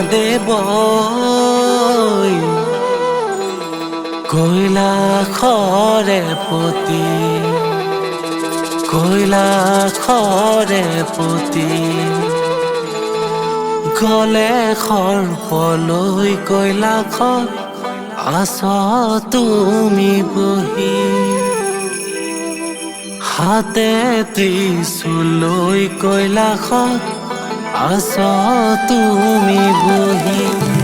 মহাদেৱ কৈলাসৰে পতি কৈলাসৰে পতি গলে সৰ্পলৈ কৈলাসত আছ তুমি বহি হাতে ত্ৰিশূললৈ কৈলাসত আছ তুমি বহি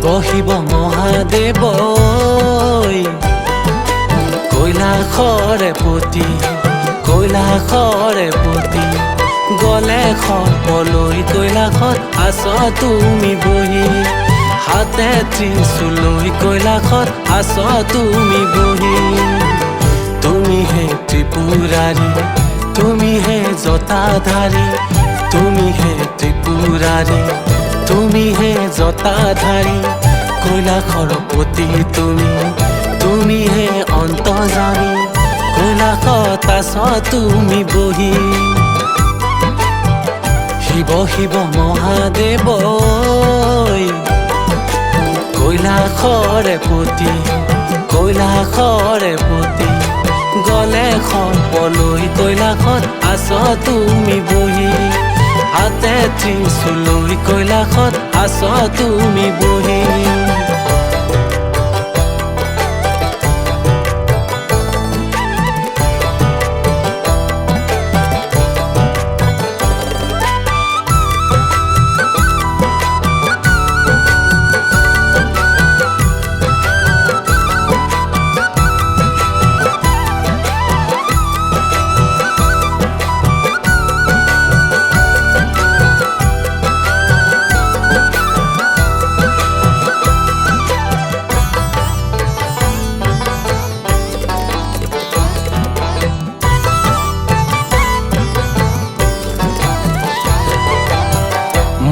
শিৱ শিৱ মহাদেৱ কৈলাসৰে পতি কৈলাসৰে পতি গলে সৰ্পলৈ কৈলাসত আছ তুমি বহি হাতে ত্ৰিশূললৈ কৈলাসত আছ তুমি বহি তুমি হে ত্ৰিপুৰাৰী তুমি হে জটাধাৰী তুমি হে ত্ৰিপুৰাৰী তুমি হে জটাধাৰী কৈলাসৰ পতি তুমি হে অন্তৰ্যামী কৈলাসত আছ তুমি বহি শিৱ শিৱ মহাদেৱ কৈলাসৰে পতি কৈলাসৰে পতি গলে সৰ্পলৈ কৈলাসত আছ তুমি বহি হাতে ত্ৰিশূললৈ কৈলাসত আছ তুমি বহি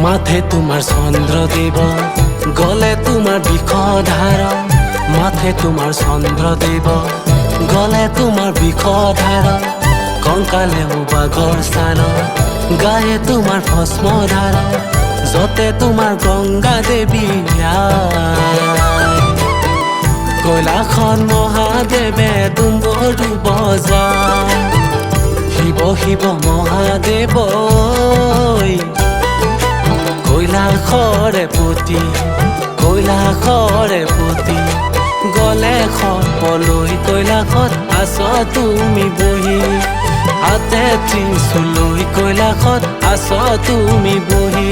মাথে তোমাৰ চন্দ্ৰদেৱ গলে তোমাৰ বিষধাৰ মাথে তোমাৰ চন্দ্ৰদেৱ গলে তোমাৰ বিষধাৰ কংকালেও বাঘৰ ছাল গায়ে তোমাৰ ভস্মধাৰ যতে তোমাৰ গংগা দেৱী কৈলাসত মহাদেৱে ডুম্বৰু বজায় শিৱ শিৱ মহাদেৱ কৈলাসৰে পতি কৈলাসৰে পতি গলে সৰ্পলৈ কৈলাসত আছ তুমি বহি হাতে ত্ৰিশূললৈ কৈলাসত আছ তুমি বহি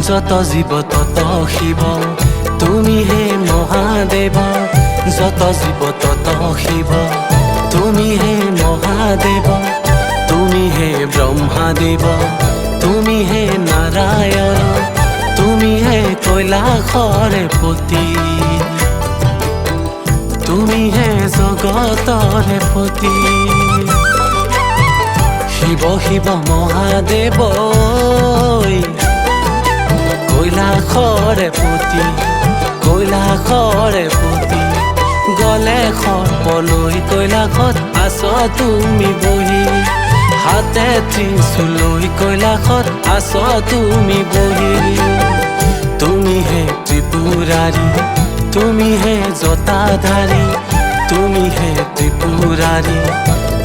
যত জীৱ তত শিৱ তুমি হে মহাদেৱ যত জীৱ তত শিৱ তুমি হে মহাদেৱ তুমি হে ব্ৰহ্মাদেৱ তুমি হে নাৰায়ণ তুমি হে কৈলাসৰে পতি তুমি হে জগতৰে পতি শিৱ শিৱ মহাদেৱ কৈলাসৰে পতি কৈলাসৰে পতি গলে সৰ্পলৈ কৈলাসত আছ তুমি বহি হাতে ত্ৰিশূললৈ কৈলাসত আছ তুমি বহি তুমি হে ত্ৰিপুৰাৰী তুমি হে জটাধাৰী তুমি হে ত্ৰিপুৰাৰী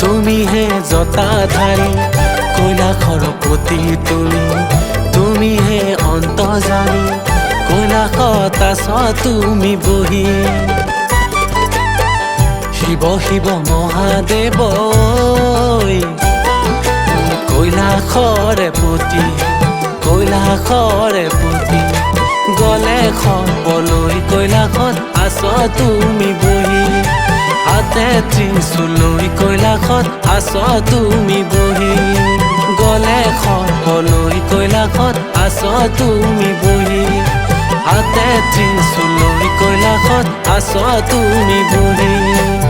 তুমি হে জটাধাৰী কৈলাসৰ পতি তুমি হে অন্তৰ্যামী কৈলাস কৈলাশত আছ তুমি বহি শিৱ শিৱ মহাদেৱ কৈলাশৰে পতি কৈলাশৰে পতি গলে খবলৈ কৈলাশত আছ তুমি বহি হাতে ত্ৰিশূলৈ কৈলাশত আছ তুমি বহি গলে খবলৈ কৈলাশত আছ তুমি বহি হাতে ত্ৰিশূলৈ কৈলাশত আছ তুমি বহি